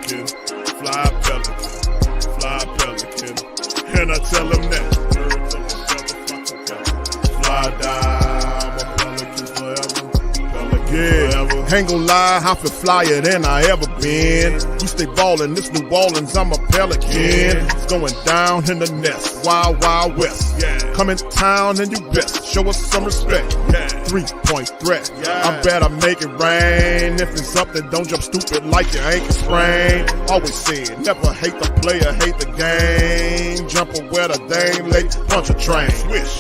Pelican, fly Pelican, fly Pelican. And I tell them that birds of a feather flock together. Fly die, I'm a Pelican forever. Pelican forever. Ain't gon' lie, I feel flyer than I ever been. We stay ballin', this New Orleans, I'm a Pelican. It's going down in the nest, wild, wild west. Come in town and you best, show us some respect. 3-point threat, I better make it rain. If it's something, don't jump stupid like your ankle sprain. Always said, never hate the player, hate the game. Jumper where the dame late, punch a train.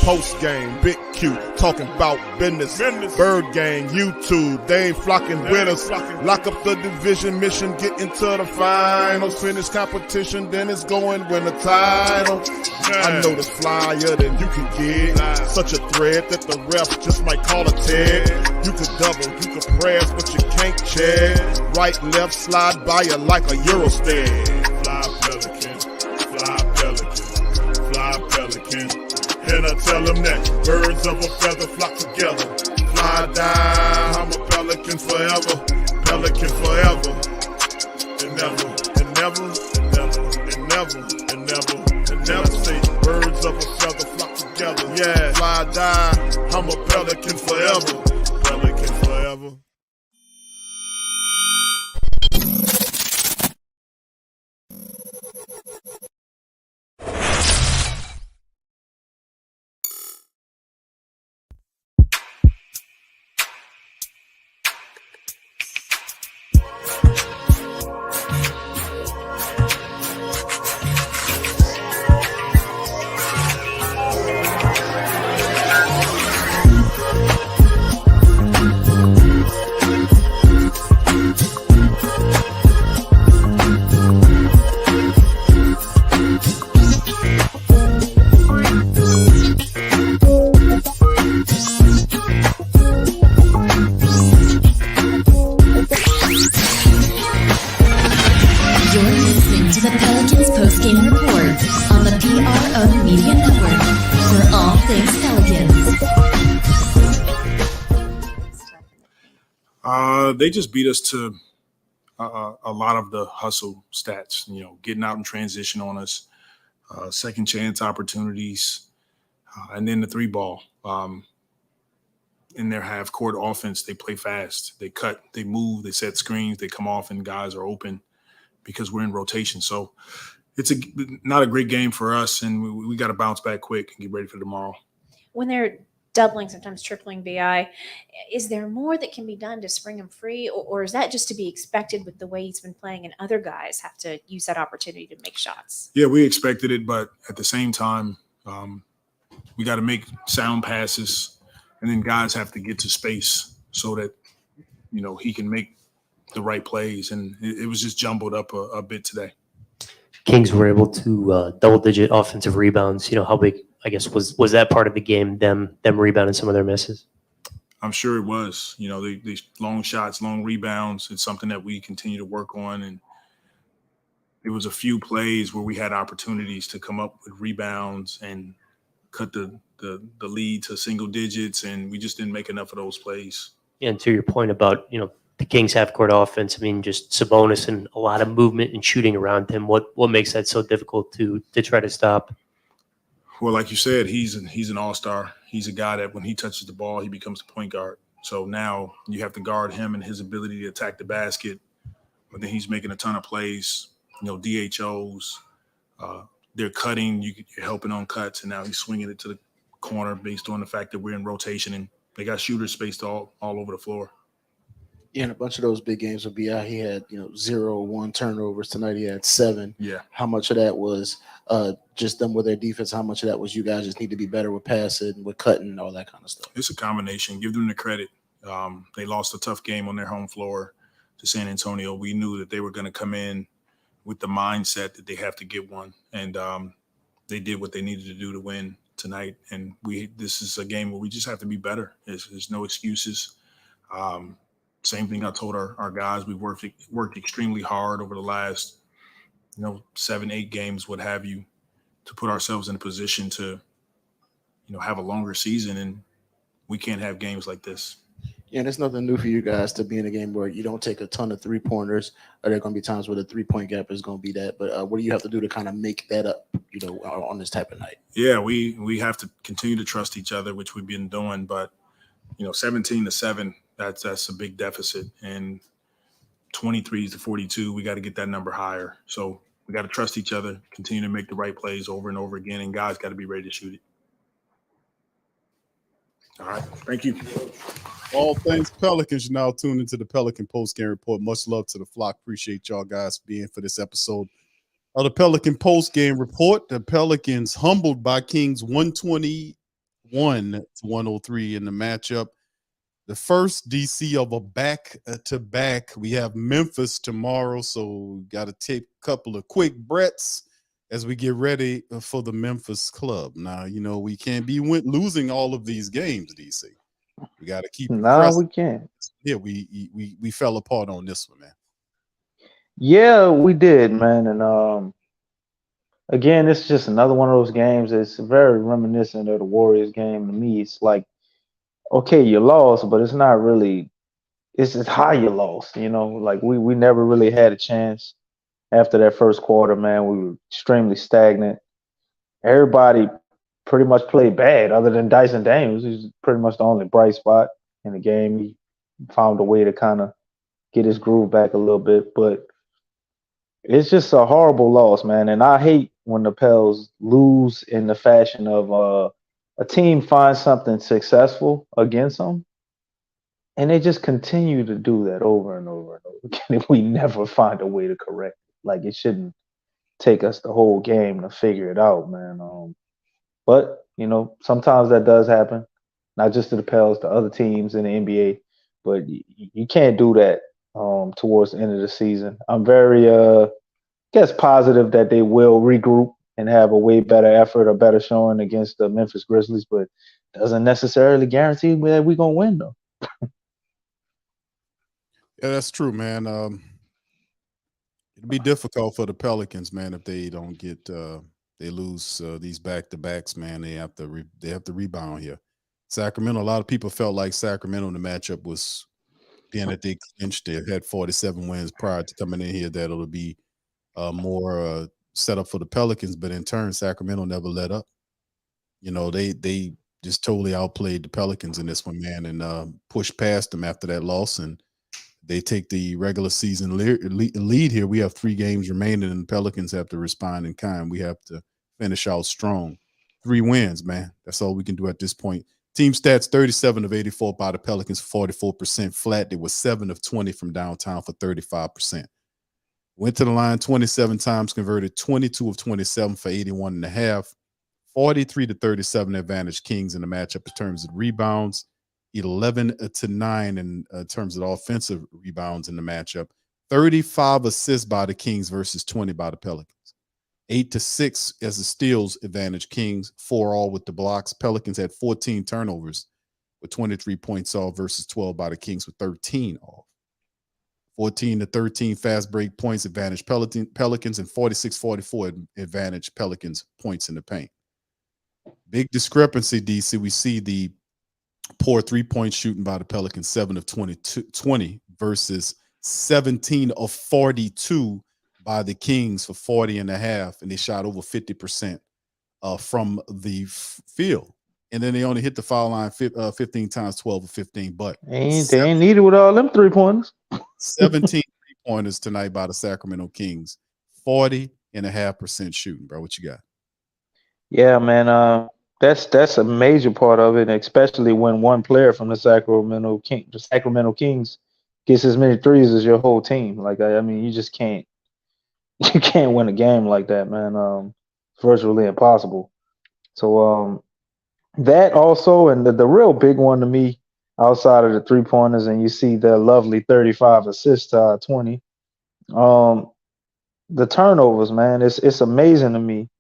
Post game, big Q, talking about business. Bird gang, YouTube, they ain't flocking with us. Lock up the division mission, get into the finals. Finish competition, then it's going win the title. I know this flyer than you can get. Such a threat that the refs just might call a tag. You could double, you could press, but you can't check. Right, left, slide by you like a Eurostep. Fly Pelican, fly Pelican, fly Pelican. And I tell them that birds of a feather flock together. Fly die, I'm a Pelican forever. Pelican forever. And never, and never, and never, and never, and never, and never say birds of a feather flock together. Yeah, fly die, I'm a Pelican forever. Pelican forever. They just beat us to a lot of the hustle stats, getting out in transition on us, second chance opportunities, and then the three ball. In their half court offense, they play fast, they cut, they move, they set screens, they come off and guys are open because we're in rotation. So it's not a great game for us, and we got to bounce back quick and get ready for tomorrow. When they're doubling, sometimes tripling BI, is there more that can be done to spring him free, or is that just to be expected with the way he's been playing and other guys have to use that opportunity to make shots? Yeah, we expected it, but at the same time, we got to make sound passes, and then guys have to get to space so that, he can make the right plays, and it was just jumbled up a bit today. Kings were able to double-digit offensive rebounds. How big, I guess, was that part of the game, them rebounding some of their misses? I'm sure it was. These long shots, long rebounds, it's something that we continue to work on. And there was a few plays where we had opportunities to come up with rebounds and cut the lead to single digits, and we just didn't make enough of those plays. Yeah, and to your point about, the Kings half-court offense, just Sabonis and a lot of movement and shooting around him. What makes that so difficult to try to stop? Well, like you said, he's an all-star. He's a guy that when he touches the ball, he becomes the point guard. So now you have to guard him and his ability to attack the basket. But then he's making a ton of plays, DHOs. They're cutting, you're helping on cuts, and now he's swinging it to the corner based on the fact that we're in rotation and they got shooters spaced all over the floor. Yeah, and a bunch of those big games with BI, he had 0-1 turnovers. Tonight he had 7. Yeah. How much of that was just them with their defense? How much of that was you guys just need to be better with passing, with cutting, and all that kind of stuff? It's a combination. Give them the credit. They lost a tough game on their home floor to San Antonio. We knew that they were going to come in with the mindset that they have to get one, and they did what they needed to do to win tonight. And this is a game where we just have to be better. There's no excuses. Same thing I told our guys. We've worked extremely hard over the last 7-8 games, what have you, to put ourselves in a position to have a longer season, and we can't have games like this. Yeah, and it's nothing new for you guys to be in a game where you don't take a ton of 3-pointers. There are going to be times where the 3-point gap is going to be that. But what do you have to do to kind of make that up, on this type of night? Yeah, we have to continue to trust each other, which we've been doing. But 17-7, that's a big deficit, and 23-42, we got to get that number higher. So we got to trust each other, continue to make the right plays over and over again, and guys got to be ready to shoot it. All right, thank you. All things Pelicans, you're now tuned into the Pelican Post-Game Report. Much love to the flock. Appreciate y'all guys being for this episode of the Pelican Post-Game Report. The Pelicans humbled by Kings 121-103 in the matchup. The first DC of a back-to-back. We have Memphis tomorrow, so got to take a couple of quick breaths as we get ready for the Memphis club. Now, we can't be losing all of these games, DC. We got to keep it we can't. Yeah, we fell apart on this one, man. Yeah, we did, man. And again, it's just another one of those games. It's very reminiscent of the Warriors game to me. It's like, okay, you lost, but it's not really. It's just how you lost, Like we never really had a chance after that first quarter, man. We were extremely stagnant. Everybody pretty much played bad, other than Dyson Daniels. He's pretty much the only bright spot in the game. He found a way to kind of get his groove back a little bit, but it's just a horrible loss, man. And I hate when the Pels lose in the fashion of a team finds something successful against them, and they just continue to do that over and over and over again. We never find a way to correct it. Like, it shouldn't take us the whole game to figure it out, man. But, sometimes that does happen, not just to the Pels, to other teams in the NBA. But you can't do that towards the end of the season. I'm very, positive that they will regroup and have a way better effort or better showing against the Memphis Grizzlies, but doesn't necessarily guarantee that we're going to win, though. Yeah, that's true, man. It'll be difficult for the Pelicans, man, if they don't get they lose these back-to-backs, man. They have to rebound here. Sacramento, a lot of people felt like Sacramento in the matchup was being that they clinched. They had 47 wins prior to coming in here. That it'll be more set up for the Pelicans, but in turn, Sacramento never let up. They just totally outplayed the Pelicans in this one, man, and pushed past them after that loss, and they take the regular season lead here. We have 3 games remaining, and the Pelicans have to respond in kind. We have to finish out strong. 3 wins, man. That's all we can do at this point. Team stats, 37 of 84 by the Pelicans, 44% flat. They were 7 of 20 from downtown for 35%. Went to the line 27 times, converted 22 of 27 for 81.5. 43-37 advantage Kings in the matchup in terms of rebounds. 11-9 in terms of the offensive rebounds in the matchup. 35 assists by the Kings versus 20 by the Pelicans. 8-6 as the steals advantage Kings. 4 all with the blocks. Pelicans had 14 turnovers with 23 points off versus 12 by the Kings with 13 off. 14-13 fast break points advantage Pelicans, and 46-44 advantage Pelicans points in the paint. Big discrepancy, DC. We see the poor 3-point shooting by the Pelicans, 7 of 20 versus 17 of 42 by the Kings for 40.5, and they shot over 50% from the field. And then they only hit the foul line 15 times, 12 of 15. But they ain't needed with all them 3-pointers. 17 3-pointers tonight by the Sacramento Kings, 40.5% shooting, bro. What you got? Yeah, man. That's a major part of it, especially when one player from the Sacramento Kings gets as many threes as your whole team. Like, I mean, you just can't win a game like that, man. It's virtually impossible. So that also, and the real big one to me, outside of the 3-pointers, and you see the lovely 35 assists to 20. The turnovers, man, it's amazing to me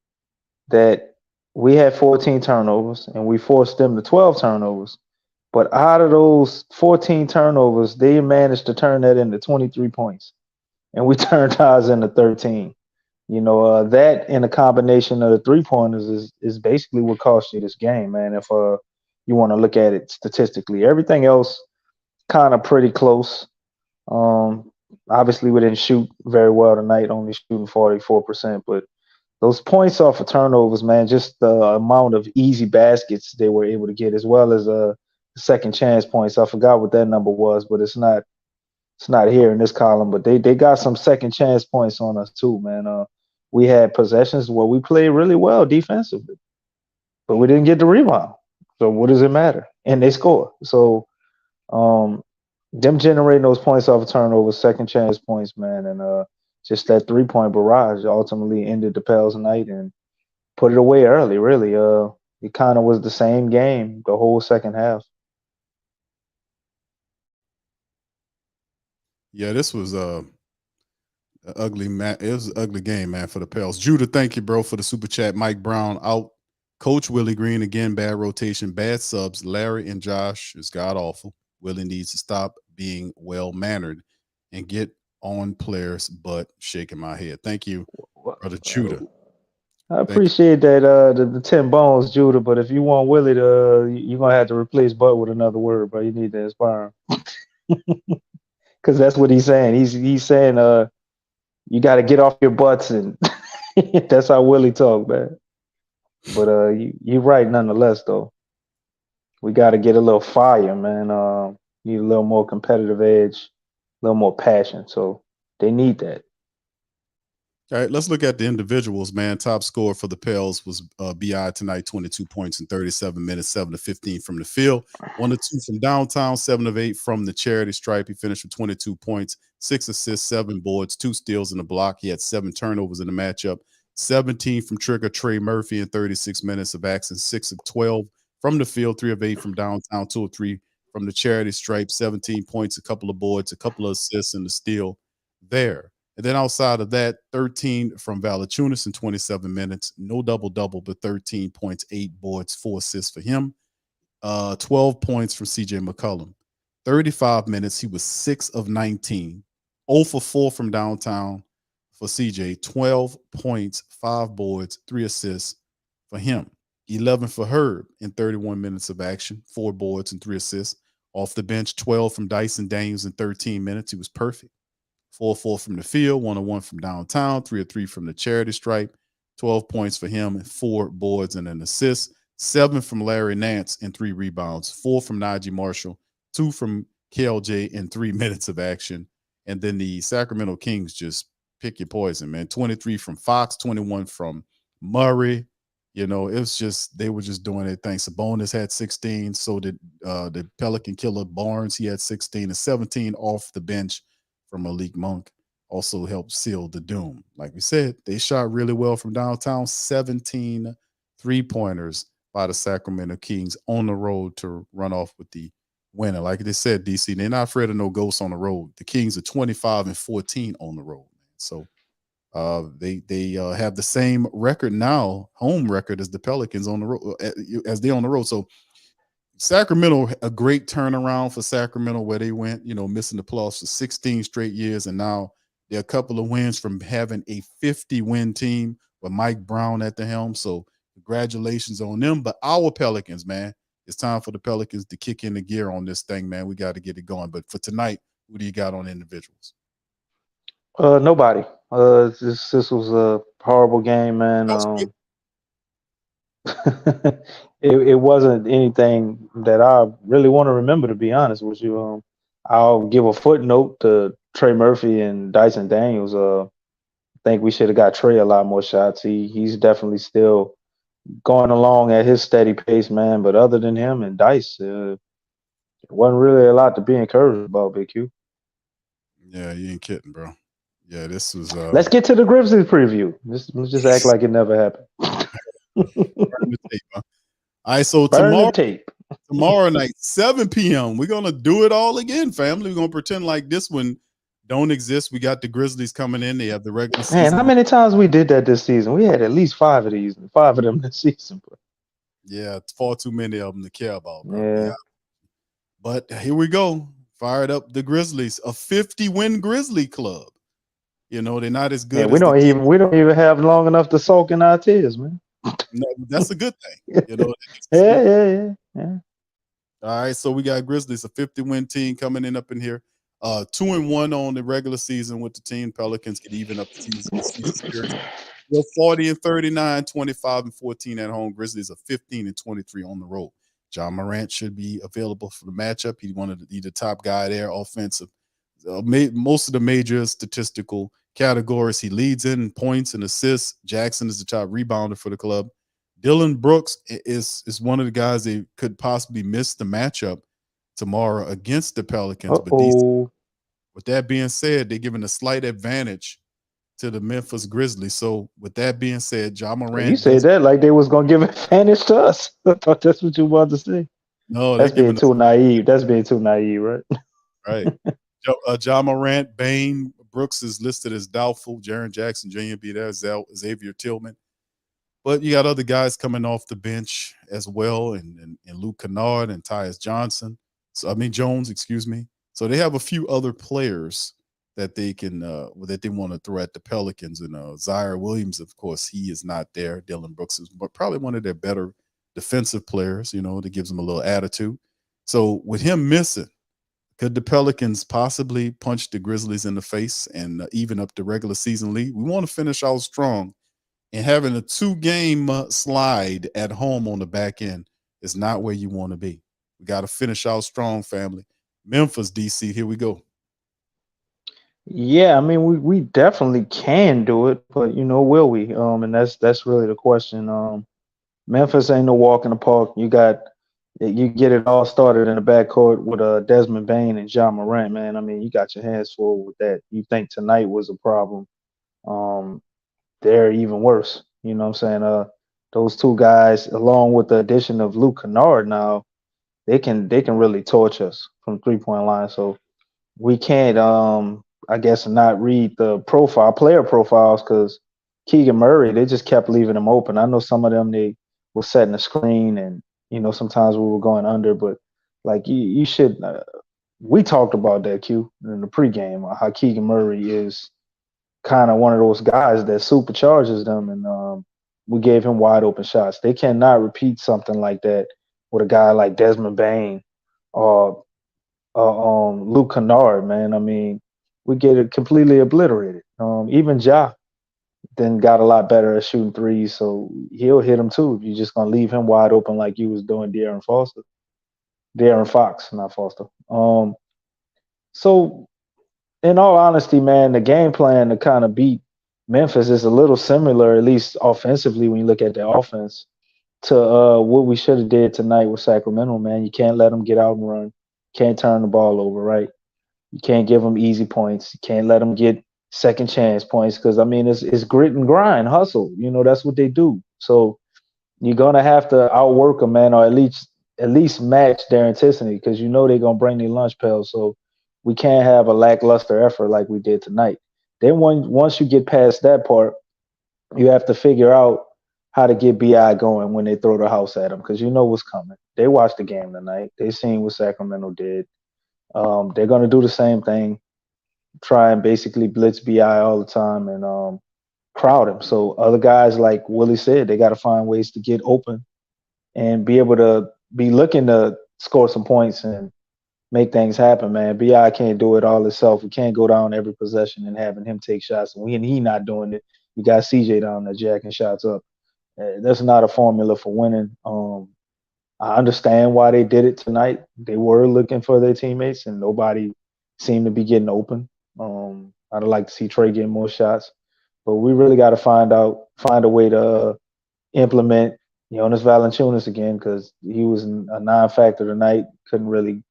that we had 14 turnovers and we forced them to 12 turnovers. But out of those 14 turnovers, they managed to turn that into 23 points. And we turned ours into 13. That in a combination of the 3-pointers is basically what cost you this game, man. If you want to look at it statistically, everything else kind of pretty close. Obviously, we didn't shoot very well tonight, only shooting 44%. But those points off of turnovers, man, just the amount of easy baskets they were able to get, as well as second chance points. I forgot what that number was, but it's not here in this column. But they got some second chance points on us too, man. We had possessions where we played really well defensively, but we didn't get the rebound. So what does it matter? And they score. So them generating those points off of turnovers, second chance points, man, and just that 3-point barrage ultimately ended the Pels night and put it away early, really. It kind of was the same game the whole second half. Yeah, this was an ugly it was an ugly game, man, for the Pels. Judah, thank you, bro, for the super chat. Mike Brown out. Coach Willie Green again, bad rotation, bad subs. Larry and Josh is god awful. Willie needs to stop being well mannered and get on players, but shaking my head. Thank you, brother Judah. I appreciate that the 10 bones, Judah, but if you want Willie to, you're gonna have to replace "but" with another word, bro. You need to inspire him. Because that's what he's saying. He's saying you got to get off your butts, and that's how Willie talk, man. But you're right nonetheless, though. We got to get a little fire, man. Need a little more competitive edge, a little more passion. So they need that. All right, let's look at the individuals, man. Top scorer for the Pels was BI tonight, 22 points in 37 minutes, 7 of 15 from the field, 1 of 2 from downtown, 7 of 8 from the charity stripe. He finished with 22 points, 6 assists, 7 boards, 2 steals in the block. He had 7 turnovers in the matchup, 17 from trigger Trey Murphy in 36 minutes of action, 6 of 12 from the field, 3 of 8 from downtown, 2 of 3 from the charity stripe, 17 points, a couple of boards, a couple of assists, and the steal there. And then outside of that, 13 from Valanciunas in 27 minutes, no double-double, but 13 points, 8 boards, 4 assists for him. 12 points from CJ McCollum. 35 minutes, he was 6 of 19. 0 for 4 from downtown for CJ. 12 points, 5 boards, 3 assists for him. 11 for Herb in 31 minutes of action, 4 boards and 3 assists. Off the bench, 12 from Dyson Daniels in 13 minutes. He was perfect. 4-4 from the field, 1-1 from downtown, 3 of 3 from the charity stripe, 12 points for him, and 4 boards and an assist, 7 from Larry Nance and 3 rebounds, 4 from Najee Marshall, 2 from KLJ in 3 minutes of action. And then the Sacramento Kings just pick your poison, man. 23 from Fox, 21 from Murray. You know, it was just, they were just doing their thing. Sabonis had 16. So did the Pelican killer Barnes. He had 16 and 17 off the bench from Malik Monk. Also helped seal the doom. Like we said, they shot really well from downtown. 17 3-pointers by the Sacramento Kings on the road to run off with the winner. Like they said, DC, they're not afraid of no ghosts on the road. The Kings are 25 and 14 on the road. So they have the same record now, home record, as the Pelicans on the road, as they're on the road. So Sacramento, a great turnaround for Sacramento, where they went, you know, missing the playoffs for 16 straight years, and now they're a couple of wins from having a 50-win team with Mike Brown at the helm. So congratulations on them. But our Pelicans, man, it's time for the Pelicans to kick in the gear on this thing, man. We got to get it going. But for tonight, who do you got on individuals? Nobody. This was a horrible game, man. It wasn't anything that I really want to remember, to be honest with you. I'll give a footnote to Trey Murphy and Dyson Daniels. I think we should have got Trey a lot more shots. He's definitely still going along at his steady pace, man. But other than him and Dice, it wasn't really a lot to be encouraged about, Big Q. Yeah, you ain't kidding, bro. Yeah, this was. Let's get to the Grizzlies preview. Let's just act like it never happened. Burn the tape, huh? All right, so tomorrow night, 7 p.m., we're going to do it all again, family. We're going to pretend like this one don't exist. We got the Grizzlies coming in. They have the regular season. Man, how many times we did that this season? We had at least 5 of these, 5 of them this season, bro. Yeah, it's far too many of them to care about, bro. Yeah. But here we go. Fired up the Grizzlies, a 50-win Grizzly club. You know, they're not as good. Yeah, we don't even have long enough to soak in our tears, man. No, that's a good thing. You know. Yeah. All right, so we got Grizzlies, a 50-win team coming in up in here. 2-1 on the regular season with the team. Pelicans could even up the season series. They're 40-39, 25-14 at home. Grizzlies are 15-23 on the road. John Morant should be available for the matchup. He's one of the top guy there, offensive. Most of the major statistical categories. He leads in points and assists. Jackson is the top rebounder for the club. Dylan Brooks is one of the guys that could possibly miss the matchup tomorrow against the Pelicans. But with that being said, they're giving a slight advantage to the Memphis Grizzlies. So with that being said, Ja Morant. You said that like they was gonna give advantage to us. I thought that's what you wanted to say. No, that's being too naive. That's being too naive, right? Right. Ja Morant, Bane, Brooks is listed as doubtful. Jaren Jackson Jr. be there. Xavier Tillman. But you got other guys coming off the bench as well, and Luke Kennard and Tyus Jones, excuse me. So they have a few other players that they can that they want to throw at the Pelicans. And Zaire Williams, of course, he is not there. Dylan Brooks is probably one of their better defensive players, that gives them a little attitude. So with him missing, could the Pelicans possibly punch the Grizzlies in the face and even up the regular season lead? We want to finish out strong. And having a 2-game slide at home on the back end is not where you want to be. We got to finish out strong, family. Memphis, DC, here we go. Yeah, I mean, we definitely can do it, but will we? And that's really the question. Memphis ain't no walk in the park. You get it all started in the backcourt with Desmond Bane and Ja Morant, man. I mean, you got your hands full with that. You think tonight was a problem. They're even worse. You know what I'm saying? Those two guys, along with the addition of Luke Kennard now, they can really torch us from 3-point line. So we can't, I guess, not read the player profiles, because Keegan Murray, they just kept leaving him open. I know some of them, they were setting the screen, and, sometimes we were going under, but like you should, we talked about that, Q, in the pregame, how Keegan Murray is kind of one of those guys that supercharges them, and we gave him wide open shots. They cannot repeat something like that with a guy like Desmond Bane or Luke Kennard, man. I mean, we get it completely obliterated. Even Ja then got a lot better at shooting threes, so he'll hit them too if you're just gonna leave him wide open like you was doing De'Aaron Fox, not Foster. So in all honesty, man, the game plan to kind of beat Memphis is a little similar, at least offensively, when you look at the offense, to what we should have did tonight with Sacramento, man. You can't let them get out and run. Can't turn the ball over, right? You can't give them easy points. You can't let them get second chance points, because, I mean, it's grit and grind, hustle. That's what they do. So you're going to have to outwork them, man, or at least match their intensity, because they're going to bring their lunch pails. So we can't have a lackluster effort like we did tonight. Then once you get past that part, you have to figure out how to get BI going when they throw the house at them, because what's coming. They watched the game tonight. They seen what Sacramento did. They're going to do the same thing, try and basically blitz BI all the time and crowd him. So other guys, like Willie said, they got to find ways to get open and be able to be looking to score some points and make things happen, man. BI can't do it all himself. We can't go down every possession and having him take shots, and he not doing it. You got CJ down there jacking shots up. That's not a formula for winning. I understand why they did it tonight. They were looking for their teammates, and nobody seemed to be getting open. I'd like to see Trey getting more shots, but we really got to find a way to implement Jonas Valanciunas again, because he was a non-factor tonight. Couldn't really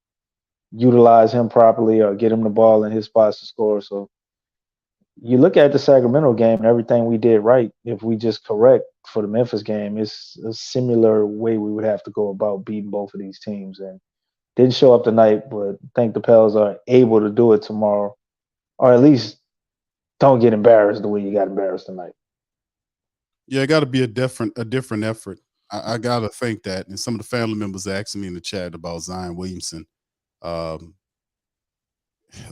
utilize him properly or get him the ball in his spots to score. So you look at the Sacramento game and everything we did right. If we just correct for the Memphis game, it's a similar way we would have to go about beating both of these teams. And didn't show up tonight, but I think the Pels are able to do it tomorrow, or at least don't get embarrassed the way you got embarrassed tonight. Yeah, it got to be a different effort. I got to think that. And some of the family members asking me in the chat about Zion Williamson. A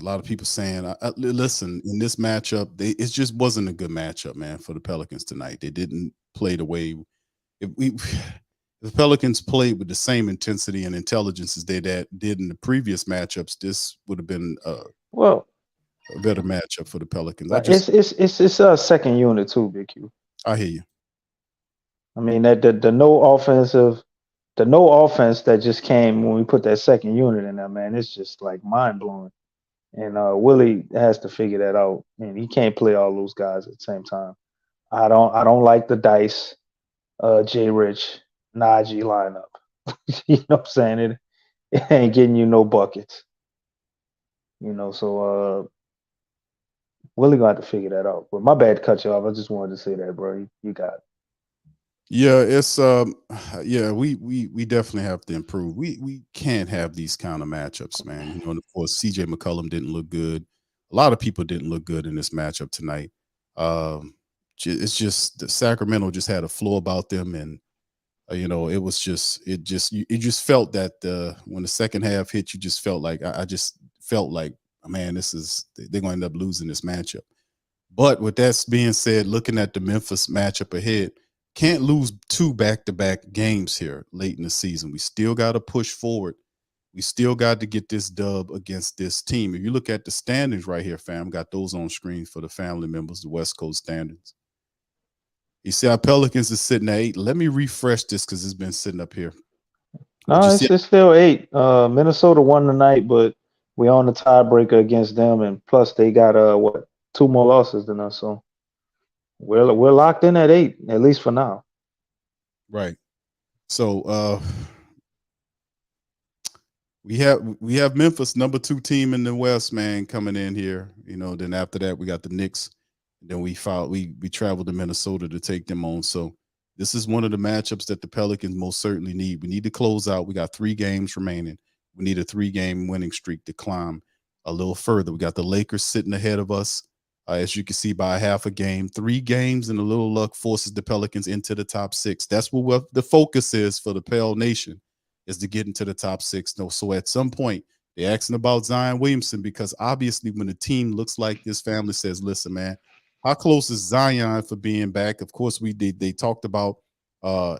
lot of people saying, listen, in this matchup, it just wasn't a good matchup, man, for the Pelicans tonight. They didn't play the way the Pelicans played with the same intensity and intelligence as they did in the previous matchups, this would have been Well, a better matchup for the Pelicans. it's a second unit too, Big Q. I hear you. I mean that the no offense that just came when we put that second unit in there, man. It's just like mind blowing. And Willie has to figure that out, and he can't play all those guys at the same time. I don't like the Dice, J. Rich, Najee lineup. You know what I'm saying? It ain't getting you no buckets. You know, so Willie gonna have to figure that out. But my bad to cut you off. I just wanted to say that, bro. You got it. Yeah, it's we definitely have to improve. We can't have these kind of matchups, man. You know, and of course, CJ McCollum didn't look good. A lot of people didn't look good in this matchup tonight. It's just the Sacramento just had a flow about them, and it just felt that when the second half hit, you just felt like I just felt like, man, they're going to end up losing this matchup. But with that being said, looking at the Memphis matchup ahead, can't lose 2 back-to-back games here late in the season. We still got to push forward. We still got to get this dub against this team. If you look at the standings right here, fam, got those on screen for the family members, the West Coast standings. You see our Pelicans is sitting at 8. Let me refresh this because it's been sitting up here. No, it's still 8. Minnesota won tonight, but we're on the tiebreaker against them, and plus they got 2 more losses than us, so we're locked in at 8, at least for now. Right. So we have Memphis, number 2 team in the West, man, coming in here. Then after that we got the Knicks. Then we traveled to Minnesota to take them on. So this is one of the matchups that the Pelicans most certainly need. We need to close out. We got 3 games remaining. We need a 3-game winning streak to climb a little further. We got the Lakers sitting ahead of us, as you can see, by a half a game. 3 games and a little luck forces the Pelicans into the top 6. That's what the focus is for the Pel Nation, is to get into the top 6. So at some point, they're asking about Zion Williamson, because obviously when the team looks like this, family says, listen, man, how close is Zion for being back? Of course, they talked about, Y'all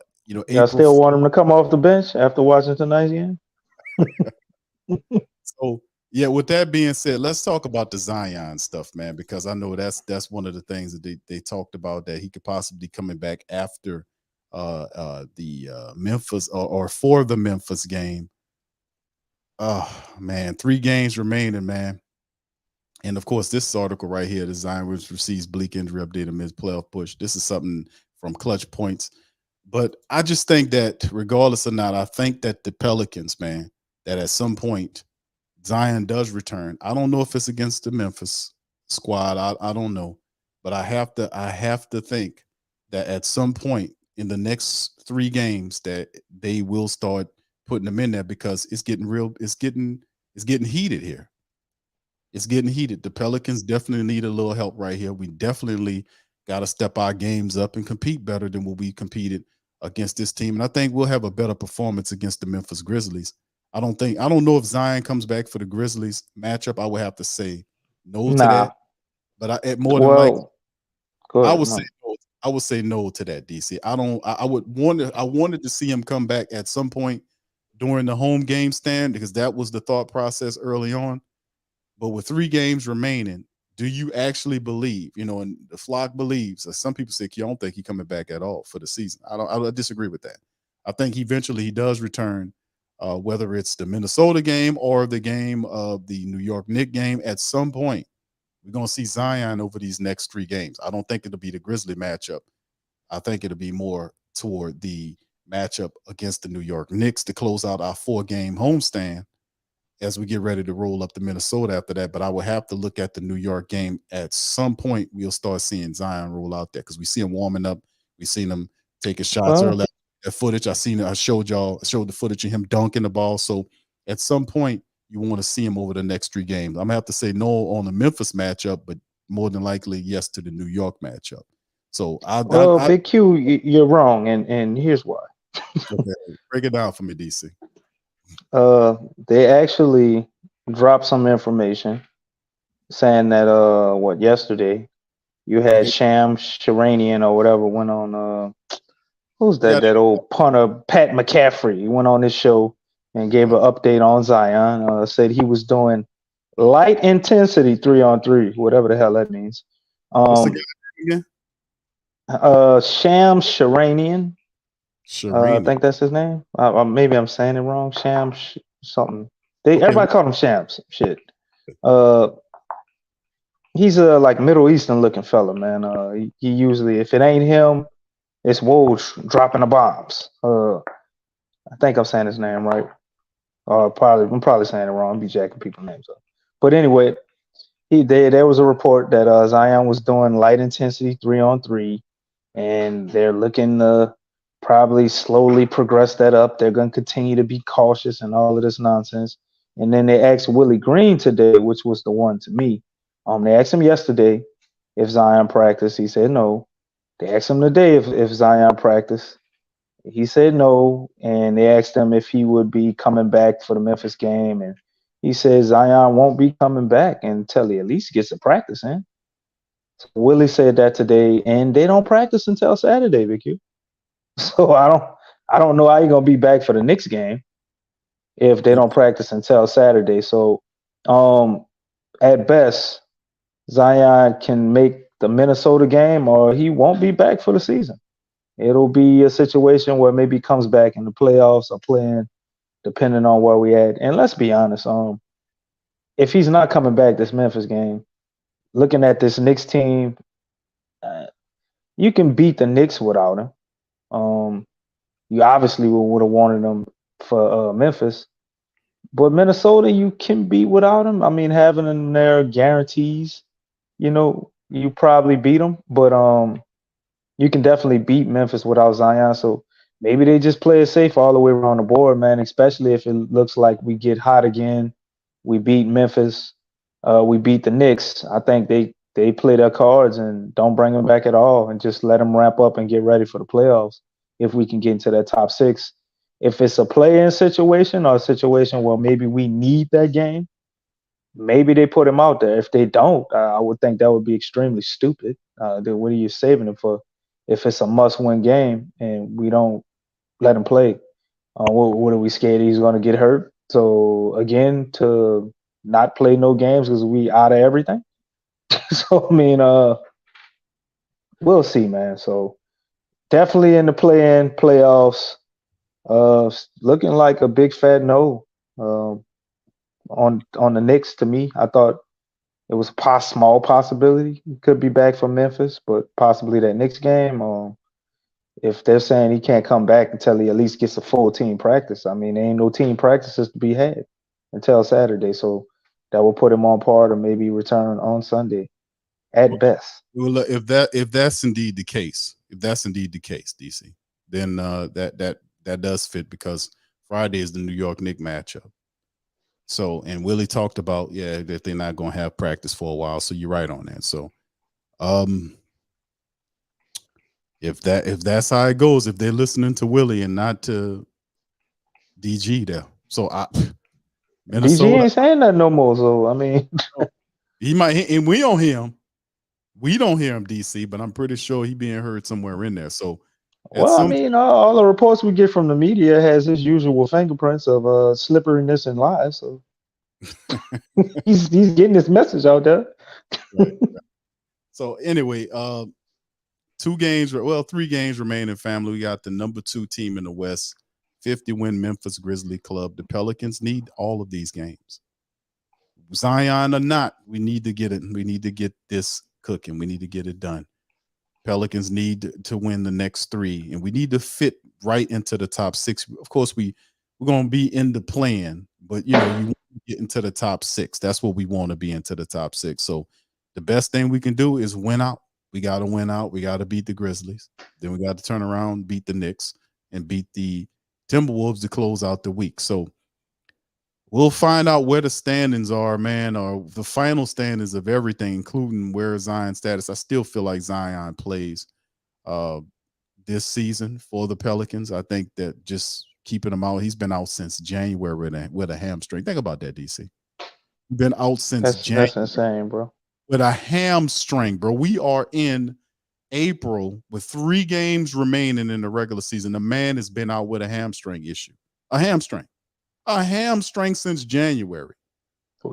still want him to come off the bench after watching tonight's game? So, yeah, with that being said, let's talk about the Zion stuff, man, because I know that's one of the things that they talked about, that he could possibly be coming back after the Memphis or for the Memphis game. Oh, man, 3 games remaining, man. And of course, this article right here, the Zion receives bleak injury update amidst playoff push. This is something from Clutch Points. But I just think that regardless or not, I think that the Pelicans, man, that at some point Zion does return. I don't know if it's against the Memphis squad. I don't know. But I have to think that at some point in the next 3 games that they will start putting them in there, because it's getting heated here. It's getting heated. The Pelicans definitely need a little help right here. We definitely got to step our games up and compete better than what we competed against this team. And I think we'll have a better performance against the Memphis Grizzlies. I don't know if Zion comes back for the Grizzlies matchup. I would have to say no to that. But more than likely, I would say no to that, DC. I wanted to see him come back at some point during the home game stand, because that was the thought process early on. But with 3 games remaining, do you actually believe, and the flock believes, some people say, I don't think he's coming back at all for the season. I disagree with that. I think eventually he does return, whether it's the Minnesota game or the game of the New York Knicks game. At some point, we're going to see Zion over these next 3 games. I don't think it'll be the Grizzly matchup. I think it'll be more toward the matchup against the New York Knicks to close out our 4-game homestand, as we get ready to roll up to Minnesota after that. But I will have to look at the New York game. At some point, we'll start seeing Zion roll out there, because we see him warming up. We seen him taking shots earlier. That footage I showed the footage of him dunking the ball. So at some point, you want to see him over the next 3 games. I'm gonna have to say no on the Memphis matchup, but more than likely yes to the New York matchup. So Big Q, you're wrong, and here's why. Okay, break it down for me, DC. They actually dropped some information saying that yesterday you had Sham Sharanian or whatever went on Who's that? Yeah. That old punter, Pat McCaffrey. He went on this show and gave an update on Zion. Said he was doing light intensity 3-on-3, whatever the hell that means. What's the guy name Sham Sharanian. again? I Shireen. think that's his name. Maybe I'm saying it wrong. Sham something. Everybody called him Shams. Shit. He's a like Middle Eastern looking fella, man. He usually, if it ain't him, it's Woj dropping the bombs. I think I'm saying his name right. I'm probably saying it wrong. I'm be jacking people's names up. But anyway, there was a report that Zion was doing light intensity 3-on-3, and they're looking to probably slowly progress that up. They're going to continue to be cautious and all of this nonsense. And then they asked Willie Green today, which was the one to me. They asked him yesterday if Zion practiced. He said no. They asked him today if Zion practiced. He said no. And they asked him if he would be coming back for the Memphis game. And he said Zion won't be coming back until he at least gets to practice in. So Willie said that today, and they don't practice until Saturday, Big Q. So I don't know how you're gonna be back for the Knicks game if they don't practice until Saturday. So at best, Zion can make the Minnesota game, or he won't be back for the season. It'll be a situation where maybe he comes back in the playoffs or playing, depending on where we at. And let's be honest, if he's not coming back this Memphis game, looking at this Knicks team, you can beat the Knicks without him. You obviously would have wanted him for Memphis, but Minnesota you can beat without him. I mean, having him there guarantees, you probably beat them, but you can definitely beat Memphis without Zion. So maybe they just play it safe all the way around the board, man. Especially if it looks like we get hot again, we beat Memphis, we beat the Knicks. I think they play their cards and don't bring them back at all, and just let them wrap up and get ready for the playoffs. If we can get into that top 6, if it's a play-in situation or a situation where maybe we need that game, maybe they put him out there. If they don't, I would think that would be extremely stupid. What are you saving him for? If it's a must-win game and we don't let him play, what are we scared he's going to get hurt? So again, to not play no games because we out of everything. So I mean, we'll see, man. So definitely in the play-in playoffs, looking like a big fat no on the Knicks. To me, I thought it was a small possibility he could be back from Memphis, but possibly that Knicks game. If they're saying he can't come back until he at least gets a full team practice, I mean, there ain't no team practices to be had until Saturday, so that will put him on par to maybe return on Sunday at best. Well, if that's indeed the case, DC, then that does fit, because Friday is the New York Knicks matchup. So, and Willie talked about that they're not going to have practice for a while. So you're right on that. So, if that's how it goes, if they're listening to Willie and not to DG there, so Minnesota, DG ain't saying that no more. So I mean, he might, and we don't hear him. We don't hear him, DC, but I'm pretty sure he being heard somewhere in there. So, well, I mean, all the reports we get from the media has his usual fingerprints of slipperiness and lies. So he's getting his message out there. Right. So anyway, 3 games remain in family. We got the number 2 team in the West, 50-win Memphis Grizzlies club. The Pelicans need all of these games. Zion or not, we need to get it. We need to get this cooking. We need to get it done. Pelicans need to win the next 3, and we need to fit right into the top 6. Of course, we're going to be in the plan, but you get into the top 6. That's what we want to be, into the top 6. So the best thing we can do is win out. We got to win out. We got to beat the Grizzlies. Then we got to turn around, beat the Knicks, and beat the Timberwolves to close out the week. So we'll find out where the standings are, man, or the final standings of everything, including where Zion's status. I still feel like Zion plays this season for the Pelicans. I think that just keeping him out, he's been out since January with a hamstring. Think about that, DC. Been out since January. That's insane, bro. With a hamstring, bro. We are in April with 3 games remaining in the regular season. The man has been out with a hamstring issue. A hamstring since January.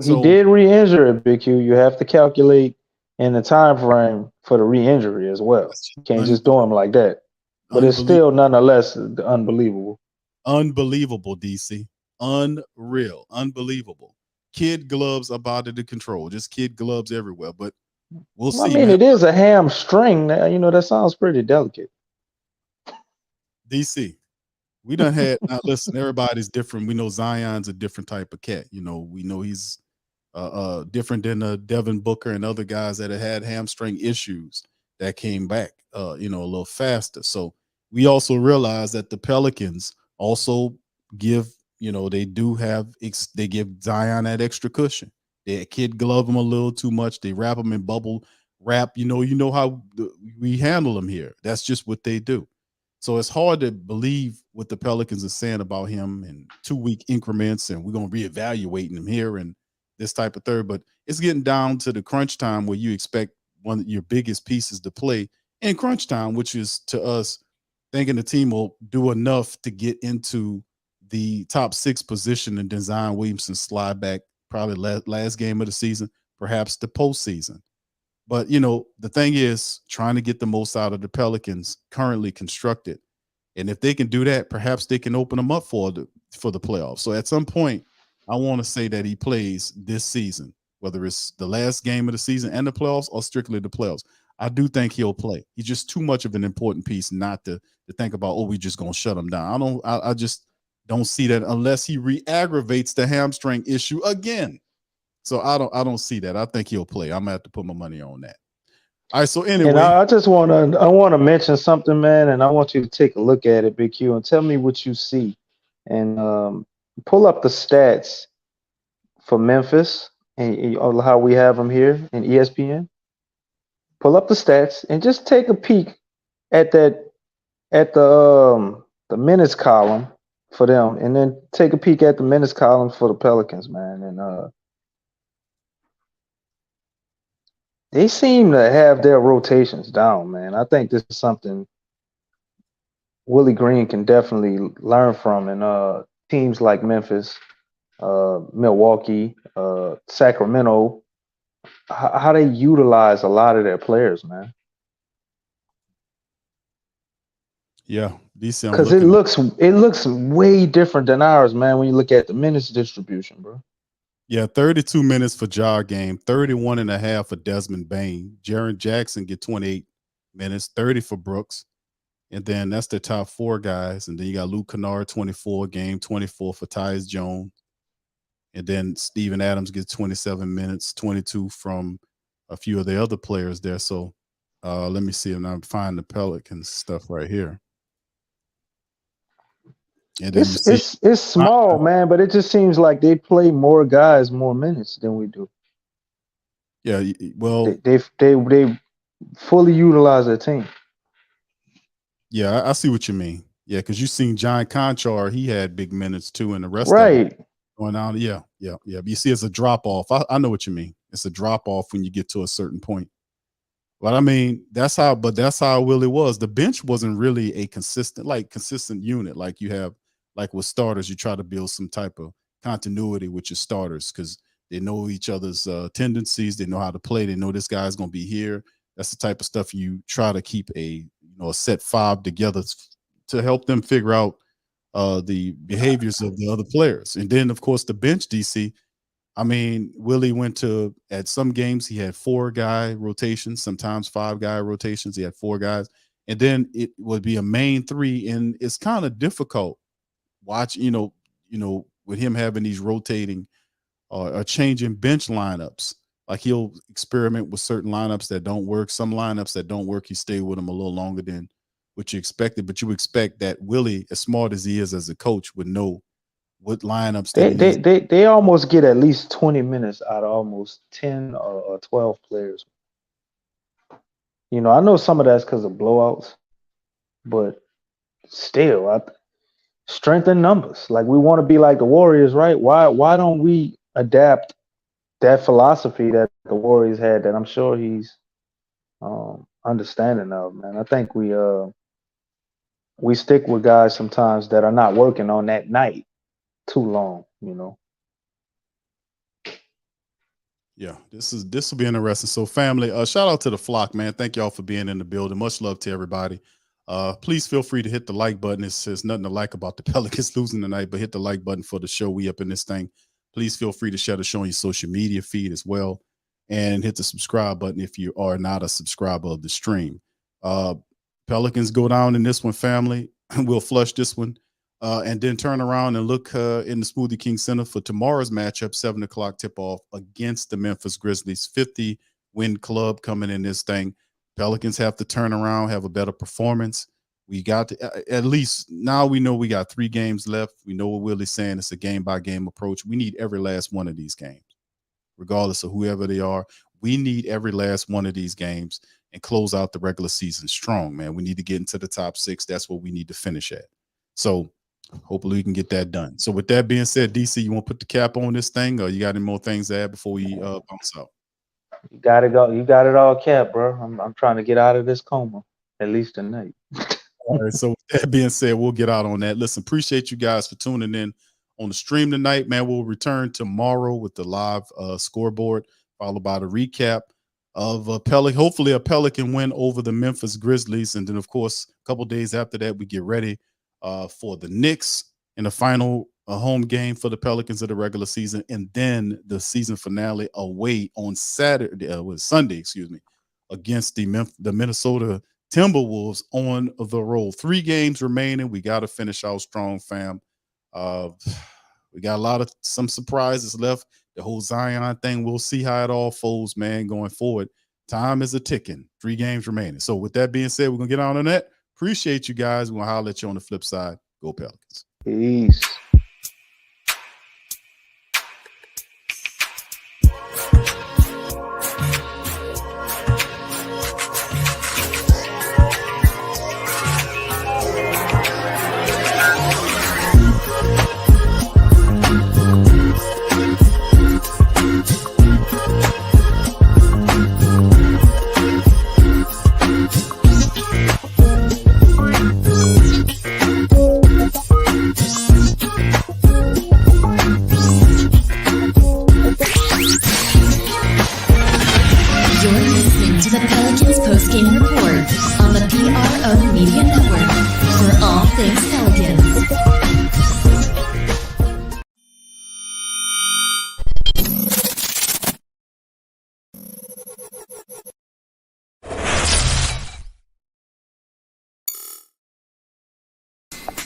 He did re-injure it, Big Q. You have to calculate in the time frame for the re-injury as well. You can't just do him like that. But it's still nonetheless unbelievable. Unbelievable, DC. Unreal. Unbelievable. Kid gloves about it to control. Just kid gloves everywhere. But we'll see. I mean, it is a hamstring. You know, that sounds pretty delicate. DC. We done had, now listen, everybody's different. We know Zion's a different type of cat. You know, we know he's different than Devin Booker and other guys that have had hamstring issues that came back, you know, a little faster. So we also realize that the Pelicans also give, you know, they give Zion that extra cushion. They kid glove him a little too much. They wrap him in bubble wrap. You know how we handle him here. That's just what they do. So it's hard to believe what the Pelicans are saying about him in 2-week increments, and we're going to reevaluate him here and this type of third. But it's getting down to the crunch time where you expect one of your biggest pieces to play in crunch time, which is to us thinking the team will do enough to get into the top 6 position and design Williamson slide back probably last game of the season, perhaps the postseason. But, you know, the thing is trying to get the most out of the Pelicans currently constructed. And if they can do that, perhaps they can open them up for the playoffs. So at some point, I want to say that he plays this season, whether it's the last game of the season and the playoffs or strictly the playoffs. I do think he'll play. He's just too much of an important piece not to think about, oh, we're just going to shut him down. I just don't see that unless he re-aggravates the hamstring issue again. So I don't see that. I think he'll play. I'm gonna have to put my money on that. All right. So anyway, and I want to mention something, man, and I want you to take a look at it, Big Q, and tell me what you see, and pull up the stats for Memphis and how we have them here in ESPN. Pull up the stats and just take a peek at the minutes column for them, and then take a peek at the minutes column for the Pelicans, man, and they seem to have their rotations down, man. I think this is something Willie Green can definitely learn from, and teams like Memphis, Milwaukee, Sacramento, how they utilize a lot of their players, man. Yeah, because it looks way different than ours, man. When you look at the minutes distribution, bro. Yeah, 32 minutes for Jar Game, 31 and a half for Desmond Bain. Jaren Jackson get 28 minutes, 30 for Brooks. And then that's the top 4 guys. And then you got Luke Kennard, 24 game, 24 for Tyus Jones. And then Steven Adams gets 27 minutes, 22 from a few of the other players there. So let me see if I find the Pelicans stuff right here. And then it's small, man, but it just seems like they play more guys more minutes than we do. Yeah, well, they fully utilize their team. Yeah, I see what you mean. Yeah, because you seen John Conchar, he had big minutes too, and the rest right. of them going on. Yeah. But you see, it's a drop off. I know what you mean. It's a drop off when you get to a certain point. But I mean, that's how Willie was. The bench wasn't really a consistent unit like you have. Like with starters, you try to build some type of continuity with your starters because they know each other's tendencies. They know how to play. They know this guy's going to be here. That's the type of stuff you try to keep a set 5 together to help them figure out the behaviors of the other players. And then, of course, the bench, DC. I mean, Willie went to, at some games, he had 4-guy rotations, sometimes 5-guy rotations. He had 4 guys. And then it would be a main 3. And it's kind of difficult with him having these rotating or changing bench lineups. Like he'll experiment with certain lineups that don't work. Some lineups that don't work, he stay with them a little longer than what you expected. But you expect that Willie, as smart as he is as a coach, would know what lineups they almost get at least 20 minutes out of almost 10 or 12 players. I know some of that's because of blowouts, but still, strength in numbers. Like we want to be like the Warriors, right? Why don't we adapt that philosophy that the Warriors had? That I'm sure understanding of, man. I think we stick with guys sometimes that are not working on that night too long, you know. Yeah, this will be interesting. So, family, shout out to the flock, man. Thank y'all for being in the building. Much love to everybody. Please feel free to hit the like button. There's nothing to like about the Pelicans losing tonight, but hit the like button for the show. We up in this thing. Please feel free to share the show on your social media feed as well, and hit the subscribe button if you are not a subscriber of the stream. Pelicans go down in this one, family. We'll flush this one. And then turn around and look in the Smoothie King Center for tomorrow's matchup, 7 o'clock tip-off against the Memphis Grizzlies. 50-win club coming in this thing. Pelicans have to turn around, have a better performance. We got to, at least now we know we got 3 games left. We know what Willie's saying. It's a game-by-game approach. We need every last one of these games, regardless of whoever they are. We need every last one of these games and close out the regular season strong, man. We need to get into the top 6. That's what we need to finish at. So, hopefully we can get that done. So with that being said, DC, you want to put the cap on this thing, or you got any more things to add before we bounce out? You got it all. You got it all capped, bro. I'm trying to get out of this coma, at least tonight. All right. So with that being said, we'll get out on that. Listen, appreciate you guys for tuning in on the stream tonight, man. We'll return tomorrow with the live scoreboard, followed by the recap of hopefully a Pelican win over the Memphis Grizzlies, and then of course a couple days after that we get ready for the Knicks in the final home game for the Pelicans of the regular season, and then the season finale away on Sunday, against the Minnesota Timberwolves on the road. 3 games remaining. We got to finish out strong, fam. We got some surprises left. The whole Zion thing, we'll see how it all folds, man, going forward. Time is a ticking. 3 games remaining. So with that being said, we're going to get on that. Appreciate you guys. We'll holler at you on the flip side. Go Pelicans. Peace.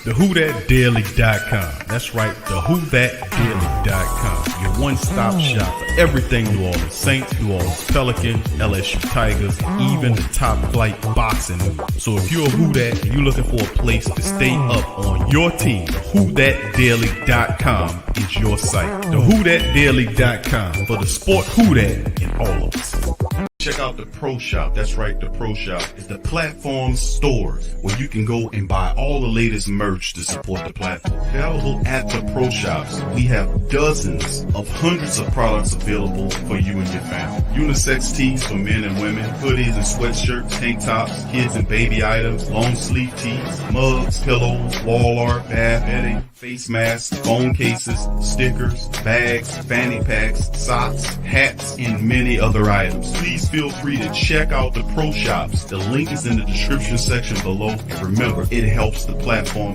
TheWhoThatDaily.com. That's right, TheWhoThatDaily.com. Your one-stop shop for everything New Orleans Saints, New Orleans Pelicans, LSU Tigers, even the top flight boxing news. So if you're a Who That and you're looking for a place to stay up on your team, TheWhoThatDaily.com is your site. TheWhoThatDaily.com for the sport Who That in all of us. Check out the Pro Shop. That's right, the Pro Shop is the platform store where you can go and buy all the latest merch to support the platform. Available at the Pro Shops, we have dozens of hundreds of products available for you and your family. Unisex tees for men and women, hoodies and sweatshirts, tank tops, kids and baby items, long sleeve tees, mugs, pillows, wall art, bath bedding, face masks, phone cases, stickers, bags, fanny packs, socks, hats, and many other items. Please feel free to check out the Pro Shops. The link is in the description section below. And remember, it helps the platform